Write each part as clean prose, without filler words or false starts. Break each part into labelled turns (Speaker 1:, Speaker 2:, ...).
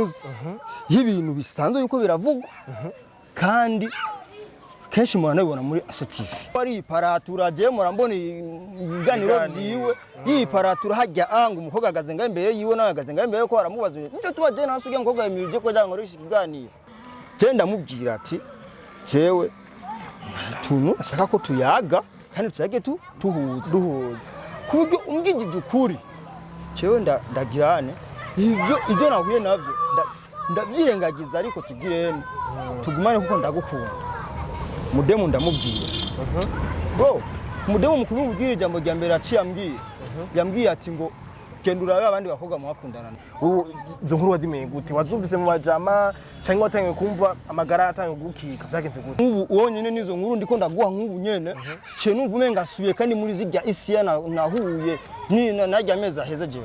Speaker 1: news y'ibintu bisanzwe yuko biravugwa kandi kenshi mwana nabibona muri ASE. Ari paratura je murambona ibiganiro vyiwe yiparatura hajya anga umukobwa agazenga imbere yiwe n'agazenga imbere ko aramubaza nicyo tuba je nasuge umukobwa yamirije ko janga rishi kiganiro je ndamubwira ati cewe tuntu ashaka ko tuyaga kandi tuyage duhuza kubyo umbwigije ukuri cewe ndagirane ibyo nahuye navyo ndavyirengagiza ariko tugirene tugumane kuko ndagukunda mudemu ndamubwira bro mudemu mukuru mubwira ijambo rya mbere aciye yambwiye ati ngo genda urabe abandi bakobwa mwakundana
Speaker 2: izo nkuru wazimenye gute wazumvise mu majama cyangwa watangiye kumva amagara atangiye gukika vyagenze gute
Speaker 1: ubu wonyene nizo nkuru ndiko ndaguha nk'ubu nyene cye numva umenga asubiye kandi muri zirya isiya nahuye ni najya meza heze je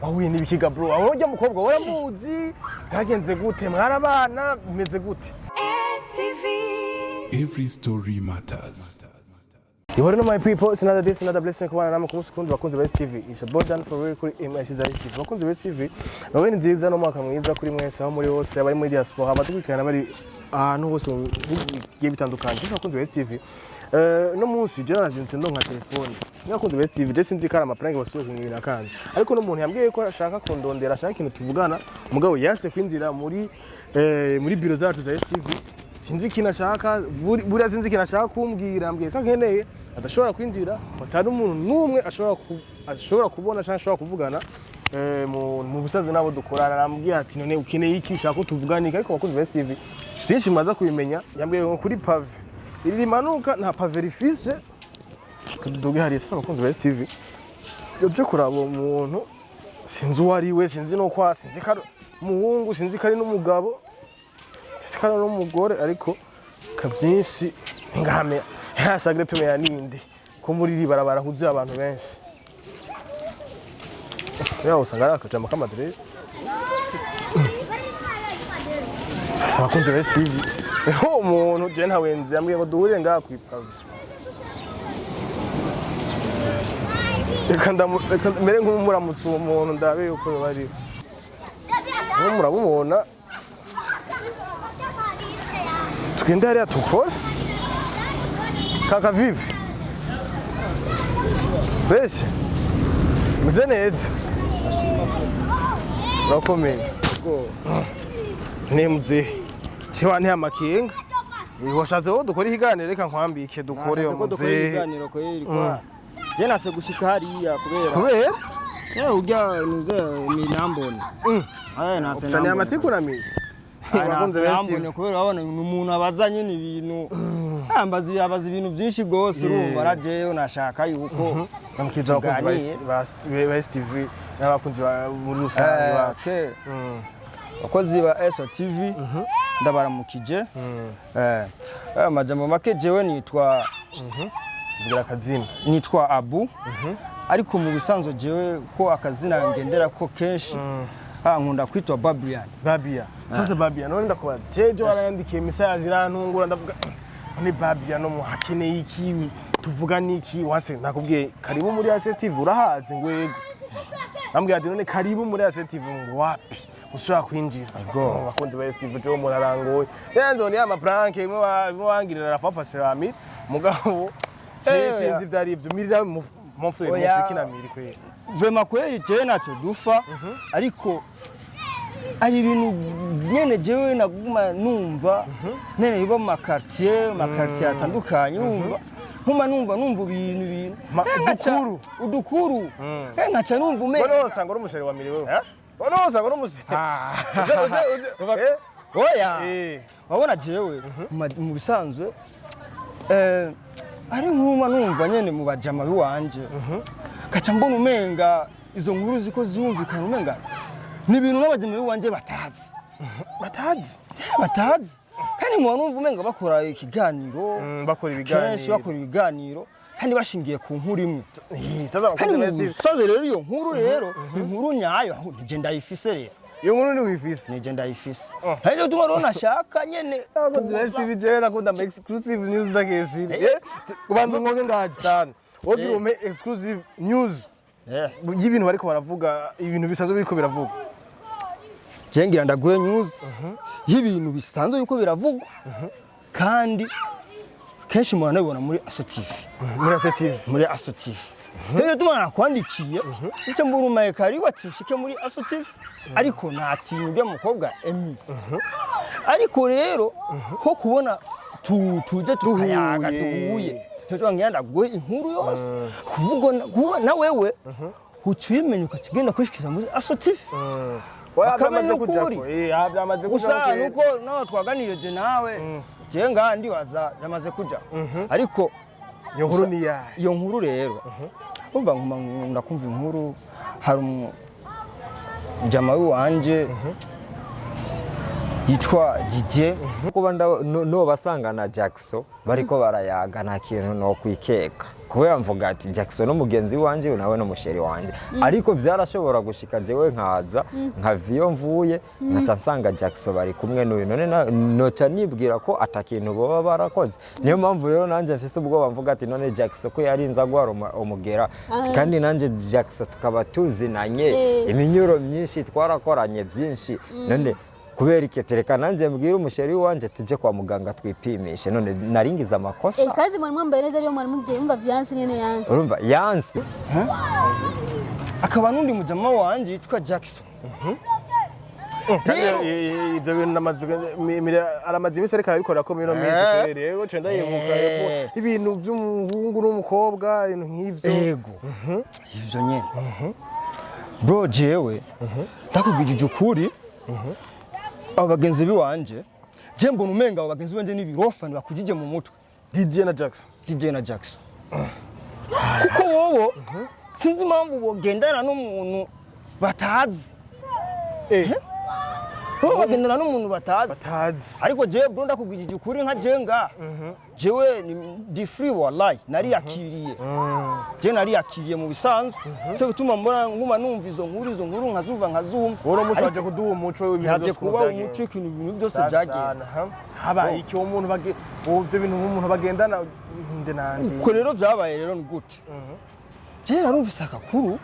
Speaker 2: wahuye nibikiga bro aho ujya mukobwa waramuzi vyagenze gute mwarabana bimeze gute
Speaker 3: Every story matters.
Speaker 2: You want to know my people, it's another day, it's another blessing. Kubana namwe kumusukundi bakunze ba TV. It's about done for real kuri ASE TV. Bakunze ba TV. Nawe nziza no mwaka mwiza kuri mwese aho muri hose abari muri diaspora abatukikana bari ahantu hose bigiye bitandukanye. Bakunze ba TV. No munsi je nazinze ndo nka telefone. Bakunze ba TV je sinzi kara amafaranga basoje ibintu nakanje. Ariko no muntu yambwiye ko ashaka kundondera ashaka ikintu tuvugana. Umugabo yanse kwinjira muri biro zacu za TV. Sinzi kinashaka buri sinzi kinashaka kumbwira ambwiye ka nkeneye adashobora kwinjira batari umuntu numwe ashobora kubona cyangwa ashobora kuvugana mu busazi nabo dukorana arambwiye ati none ukeneye iki shaka tuvuganike ariko bakunze ba TV byinshi maza kubimenya yambwiye ngo kuri pave iri manuka nta pave rifise kadudoge hari sasa bakunze ba TV byo kuraba umuntu sinzi uwari we sinzi no kwa sinzi karo umuhungu sinzi kari n'umugabo sikana n'umugore ariko kabyinshi ngame yashagire tumenya ninde ko muri ri barabara huze abantu benshi yawo sangara akajama kamadre sasa bakunze ba TV umuntu je ntawenze yambwiye ngo duhure ngaha kwipave reka mbere nk'umuramutse uwo muntu ndabe yuko bari murabubona tugende hariya tukora kaka vipi bese muze neza urakomeye nemuze ciwa nta makenga washaze wo dukora ihiganiro reka nkwambike dukore muze
Speaker 1: ihiganiro ko yirikwa je nase gushika hariya kubera ujya nuze ni nambone nase
Speaker 2: nambone amatiku nami
Speaker 1: bakunze bambone kubera babona umuntu abazanye n'ibintu abaza ibintu byinshi gose urumva rajeyo nashaka yuko
Speaker 2: bamukiza bakunze ba TV n'abakunze muri rusange bacu
Speaker 1: abakozi ba ASE TV ndabaramukije amajambo make jewe nitwa
Speaker 2: ngira akazina
Speaker 1: nitwa Abu ariko mu bisanzwe jewe ko akazina ngendera ko kenshi nkunda kwitwa Babia.
Speaker 2: Sasa Babia none ndakubaza jeje warandikiye message irantungura ndavuga ni Babia no muhakene iki tuvuga niki wase nakubwiye karibu muri ASE TV urahaze ngwego ambwiye ati none karibu muri ASE TV ngo wapi ushaka kwinjira bakunze ba ASE TV jo murarangoye yanzo ni ama prank imwe wangirira rafa ceramic mugabo sinzi byari ibyo mirira mon frère mufiki miri kwe
Speaker 1: vraiment kweli je nacho dufa ariko ari ibintu nyene jewe naguma numva nene biba mu quartier atandukanye numva ibintu udukuru nkaca numva ume
Speaker 2: bonosa ngo umushere wa miri wewe bonosa ngo umushere
Speaker 1: oya wabona jewe mu bisanzwe ari numva nyene mu bajama biwanje kaca mbona umenga izo nkuru ziko zumvikana umenga ni ibintu n'abajama biwanje batazi kandi mu numva umenga bakora ikiganiro
Speaker 2: bakora
Speaker 1: ibiganiro kandi bashingiye ku nkuru imwe
Speaker 2: sasa
Speaker 1: rero iyo nkuru inkuru nyayo nije ndayifise rero
Speaker 2: iyo nkuru ni wifise
Speaker 1: nije ndayifise rero tumaro nashaka nyene
Speaker 2: abakunzi ba TV je nakunda exclusive news ndakesi ubanza ngoge ngahajitana wogira ume exclusive news y'ibintu bariko baravuga ibintu bisanzwe biriko biravuga
Speaker 1: jengira ndaguye news y'ibintu bisanzwe yuko biravugwa kandi kenshi umuntu abibona muri muri ASE. Rero tumana kwandikiye icyo mburumaye kari watishike muri ASE ariko natinyuge mukobwa Emi. Ariko rero ko kubona tuje tukayaga duhuye cyo ngenda guye inkuru yose kuvuga na wewe ucimenya ukakigenda kwishikira muri ASE.
Speaker 2: Wayamaze kujako byamaze
Speaker 1: gusa nuko nawe twaganiriye nawe jenga ndi waza yamaze kuja ariko iyo nkuru rero umva ndakumva inkuru hari jama wanje yitwa DJ
Speaker 4: kuba no basangana Jackson bariko barayaga nta kintu no kwikeka kubera mvuga ati Jackson no mugenzi wanje nawe no musheri wanje ariko vyarashobora gushika jewe nkaza nkaviyo mvuye nkaca nsanga Jackson bari kumwe n'uyu none noca nibwira ko atakintu boba barakoze niyo mpamvu rero nanje mfise ubwoba mvuga ati none Jackson ko yarinza gwara Umugera kandi nanje Jackson tukaba tuzinanye iminyuro myinshi twarakoranye byinshi none kubera iketereka nanje mbwira umusheri wanje tuje kwa muganga twipimishe none naringiza amakosa
Speaker 5: kandi mwana mbereza ariyo mwana mugiye umva Vyansi nyene yansi
Speaker 4: urumva yansi
Speaker 1: akaba nundi mujama wanje yitwa Jackson
Speaker 2: ivyo bintu namaze aramaze imisi ariko arabikora ko mino misi rero cyo ndayibuka ibintu vy'umuhungu n'umukobwa ibintu nk'ivyo
Speaker 1: yego ivyo nyene bro jewe ndakubwije ukuri abagenzi biwanje je mbona umenga abagenzi banje n'ibirofani bakujije mu mutwe
Speaker 2: DJ na Jackson
Speaker 1: kuko wowo sinzi impamvu bogendana n'umuntu batazi bagendana n'umuntu batazi ariko je bro ndakubwije ukuri nka jenga jewe ndi free wallahi nari yakiriye je nari yakiriye mu bisanzwe cyo gutuma mbona nguma numva izo nkuru nkazumva
Speaker 2: woro musi waje kuduha umuco
Speaker 1: w'ibintu kuba umuco ikintu ibintu byose byagenze
Speaker 2: haba iki umuntu uvyo bintu umuntu bagendana ntinde nandi
Speaker 1: uko rero byabaye rero ni gute je narumvise akakuru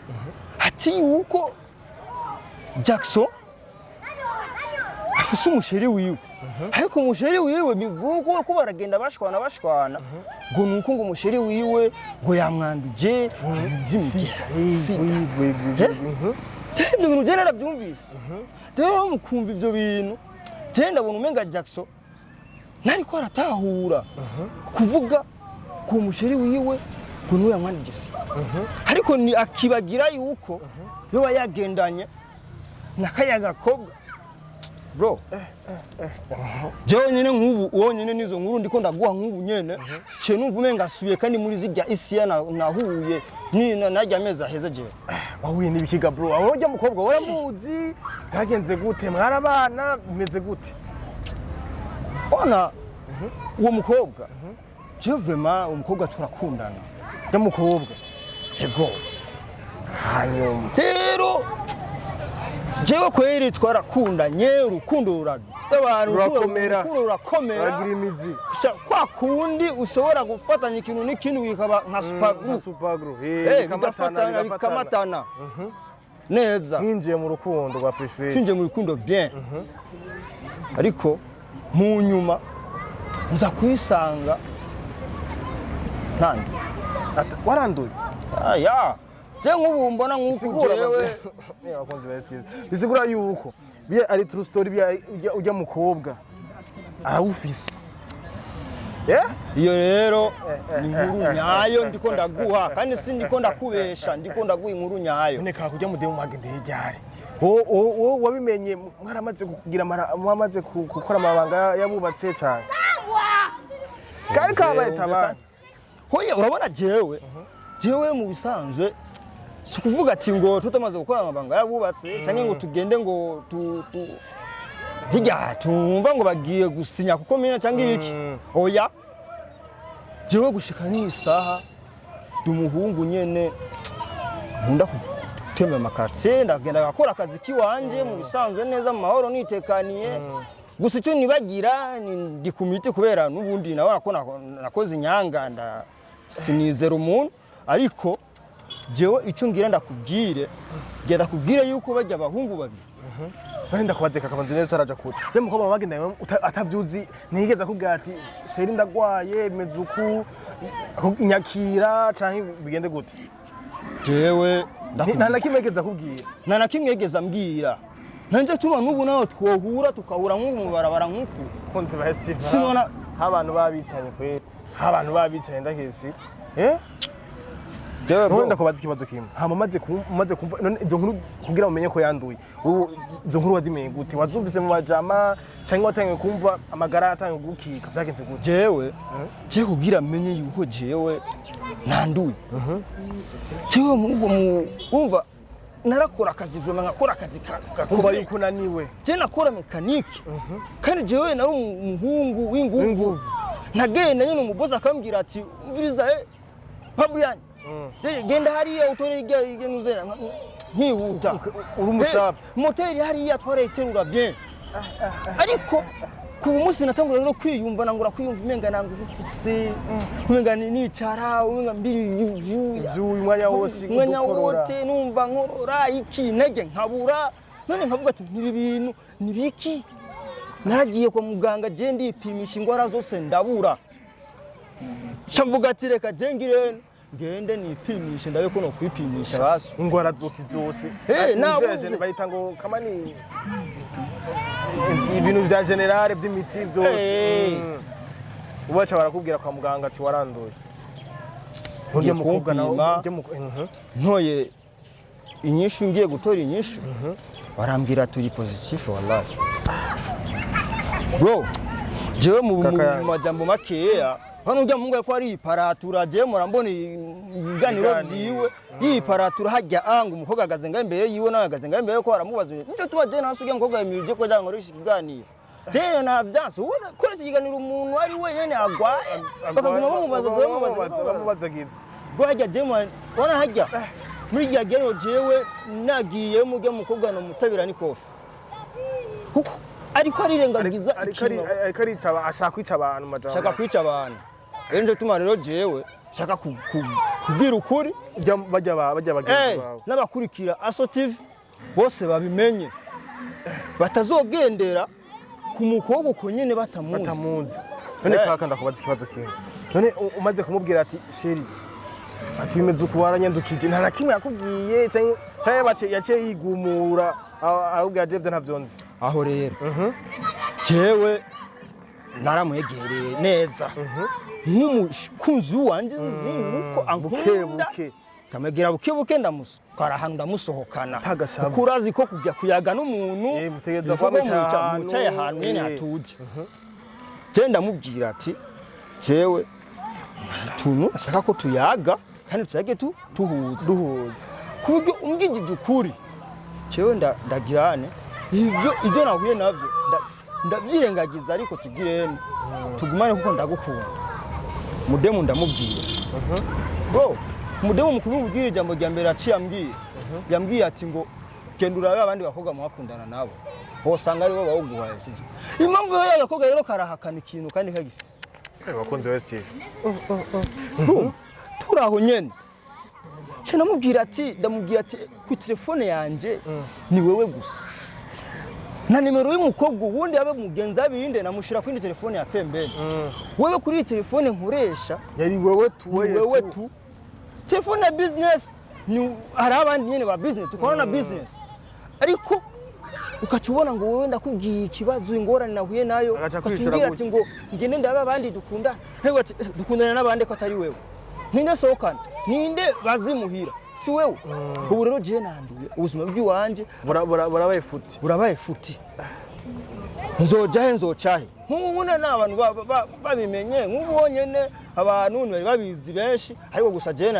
Speaker 1: ati yuko Jackson afise umusheri wiwe ariko umusheri wiwe bivuga ko baragenda bashwana ngo nuko ngo umusheri wiwe ngo yamwanduje SIDA ibyo bintu je narabyumvise rero mukumva ibyo bintu je ndabona umenga Jackson nari ko aratahura kuvuga ko umusheri wiwe ngo nuwe yamwanduje SIDA ariko ni akibagira yuko yo yagendanye nakayaga kobwa bro jewe nyene nk'ubu wonyene nizo nkuru ndiko ndaguha nk'ubu nyene cye numva umenga asubiye kandi muri zirya isi nahuye najya amezi aheze jewe
Speaker 2: wahuye n'ibikiga bro aho ujya mukobwa waramuzi byagenze gute mwarabana bimeze gute
Speaker 1: ona uwo mukobwa jewe vraiment umukobwa turakundana
Speaker 2: ya mukobwa
Speaker 1: ego hanyuma rero jewe kweri twarakundanye urukundo
Speaker 2: rurakomera
Speaker 1: ruragira
Speaker 2: imizi
Speaker 1: kwa kundi ushobora gufatanya ikintu n'ikindi bikaba nka super group bikamatana neza
Speaker 2: nkinjiye mu rukundo rwa fresh
Speaker 1: twinjiye mu rukundo bien ariko mu nyuma nza kwisanga nandi
Speaker 2: waranduye
Speaker 1: ya je nk'ubu mbona nk'uku jewe
Speaker 2: abakunzi ba SIDA bisigura yuko biye ari true story biye ujya mukobwa arawufise
Speaker 1: iyo rero ni inkuru nyayo ndiko ndaguha kandi si ndiko ndakubesha ndiko ndaguha inkuru nyayo
Speaker 2: none ka kujya mudemu magendeye ryari wo wabimenye mwaramaze kugira mwamaze gukora amabanga yabubatse cyane kari kabaye tabana
Speaker 1: hoye urabona jewe mu bisanzwe si kuvuga ati ngo tutamaze gukora amabanga yabubatse cyangwa ngo tugende ngo hirya tumva ngo bagiye gusinya kuko mina cyangwa ibiki oya jewe gushika n'isaha dumuhungu nyene nkunda gutembera amakartier ndagenda gakora akazi kiwanje mu bisanzwe neza mu mahoro nitekaniye gusa icyo nibagira ndi kumiti kubera n'ubundi nabona ko nakoze inyanga sinizera umuntu ariko jewe icyo ngira ndakubwire yuko bajya abahungu babiri
Speaker 2: Nenda kubaze kakabanze neza taraja kuta. Ye mukobwa bagenda atavyuzi nigeze akubwira ati sheri ndagwaye mezuku inyakira canke bigende gute.
Speaker 1: Jewe
Speaker 2: nta na kimwe yigeze akubwira.
Speaker 1: Nta na kimwe yigeze ambwira. Nanje tuma nubu naho twohura tukahura mu barabara nkuku.
Speaker 2: Konse ba Steve.
Speaker 1: Sinona
Speaker 2: abantu babicanye kwe. Abantu babicanye ndakesi.
Speaker 1: Jewe
Speaker 2: none ndakubaza ikibazo kimwe. Hama maze kumva none izo nkuru kugira umenye ko yanduye. Izo nkuru wazimenye gute? Wazumvise mu bajama cyangwa watangiye kumva amagara atangiye gukika vyagenze gute?
Speaker 1: Jewe kugira menye yuko jewe nanduye. Jewe umva narakora akazi vuba ngakora akazi
Speaker 2: kumva yuko unaniwe.
Speaker 1: Je nakora mekanike. Kandi jewe nari umuhungu w'inguvu. Nagenda nyine umubozi akambwira ati umviriza babu yanyu. Genda hariya utore igenzera nkihuta.
Speaker 2: Uri umusabe.
Speaker 1: Moteri hariya twarayiterura bien. Ariko ku munsi natangura no kwiyumva nangura kwiyumva umenga nangu gufise umenga nicara umenga mbiri yuyu
Speaker 2: mwanya wose
Speaker 1: numva nkorora iki ntege nkabura none nkavuga ati ibi bintu nibiki naragiye kwa muganga je ndipimisha ingwara zose ndabura cyamvuga ati reka je ngende nipimishe ndabe ko no kwipimisha baso
Speaker 2: ingwara zose nabuze bayita ngo kamani ibintu vya generale by'imiti byose ubaca barakubwira kwa muganga ati waranduye ngiye mukobwa nawe
Speaker 1: ntoye inyishu ngiye gutora inyishu barambwira turi positif wallahi bro jewe mu majambo makeya hano ujya mungu ko ari iparatura je murambona iganiro vyiwe yiparatura hajya anga umukobwa agaze nga imbere yiwe nawe agaze nga imbere ko aramubaza nicyo tuba je nasuge ngokobwa imirije ko jango rishi kiganiro je na byanse ubona ko ikiganiro umuntu ari wenyene agwaye bakaguma
Speaker 2: bamubaza gize
Speaker 1: bwajya je wana hajya muri gihe gero jewe nagiye mujya mukobwa no mutabira ni kofi kuko ariko arirengagiza
Speaker 2: ariko arica ashaka kwica abantu majambo
Speaker 1: shaka kwica abantu Enje tuma rero jewe shaka kubwira ukuri
Speaker 2: bajya bagenzi bawe
Speaker 1: n'abakurikira ASO TV bose babimenye batazogendera ku mukobwa uko nyene batamuzi
Speaker 2: none kaka ndakubaza ikibazo kimwe none umaze kumubwira ati sheri ati bimeze uko waranyandukije nta nakimwe yakubwiye cyangwa bace yaciye yigumura ahubwo yadevye ntavyonzi
Speaker 1: aho rero jewe naramwegereye neza nk'umukunzi wanje nzi uko
Speaker 2: bukebuke
Speaker 1: kamegera bukebuke ndamuswara ahantu ndamusohokana kuko urazi ko kujya kuyaga n'umuntu
Speaker 2: mutegeza kwa
Speaker 1: mucaye ahantu nyene hatuje je ndamubwira ati jewe tuntu ashaka ko tuyaga kandi tuyage duhuza kuburyo umbwigije ukuri jewe ndagirane ivyo nahuye navyo ndavyirengagiza ariko tugirene tugumane kuko ndagukunda mudemu ndamubwira bro mudemu mukubwira ijambo rya mbere aciye ambwira yambwiye ati ngo genda urabe abandi bakobwa mwakundana nabo hosanga ari bo bawuguhaye sije impamvu yo yakobwa rero karahakana ikintu kandi kagifite
Speaker 2: bakunze wese
Speaker 1: turaho nyene cyane ndamubwira ati ku telefone yanje ni wewe gusa na nimero y'umukobwa ubundi abe mugenza abinde namushira kuri telefone ya pembeni wewe kuri telefone nkoresha
Speaker 2: yari wewe tu
Speaker 1: telefone ya business ni hari abandi nyene ba business tukora business ariko ukacubona ngo wowe ndakubwiye ikibazo ingorane nahuye nayo ukatubwira ati ngo ngende ndabe abandi dukundana n'abandi ko atari wewe ninde sokana ninde bazimuhira si wewe ubu rero je nanduye ubuzima bw'iwanje burabaye futi nzocahe nk'ubune n'abantu babimenye nk'ubonyene abantu bari babizi benshi ariko gusa je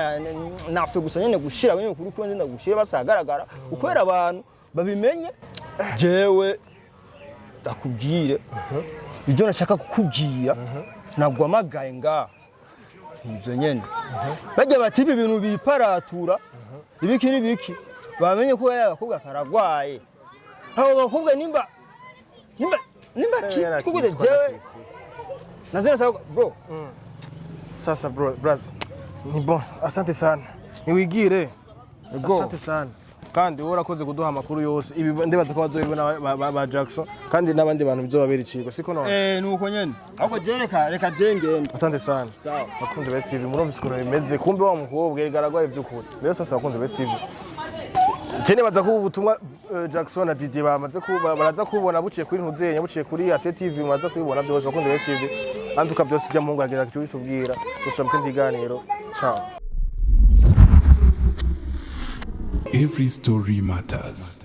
Speaker 1: nafe gusa nyene gushira nyene kuri ko nzinda gushira basagaragara ukwera abantu babimenye jewe ndakubwire ibyo nashaka kukubwira nagwamagaye nga ivyo nyene bajya bati ibintu biparatura ibiki bamenye ko yakobwa karagwaye aho bakobwa nimba kikugude jewe nazina sawa bro
Speaker 2: sasa bro ni bon asante sana niwigire asante sana kandi wowe urakoze kuduha amakuru yose ibi ndibaza ko bazobibona ba Jackson kandi n'abandi bantu bizobabera iciko siko none
Speaker 1: nuko nyene ahubwo je reka je ngende.
Speaker 2: asante sana
Speaker 1: Sawa.
Speaker 2: bakunze ba TV murumvise ukuntu bimeze kumbe wa mukobwa igaragwaye by'ukuri rero sasa bakunze ba TV Jene baza ko ubutumwa Jackson na DJ bamaze baraza kubona buciye kuri ntuzenya buciye kuri ASE TV maze kubibona byose bakunze ba TV kandi ukabyose ujya mu ngo agira cyo bitubwira dushoboke ndiganiro ciao.
Speaker 3: Every story matters.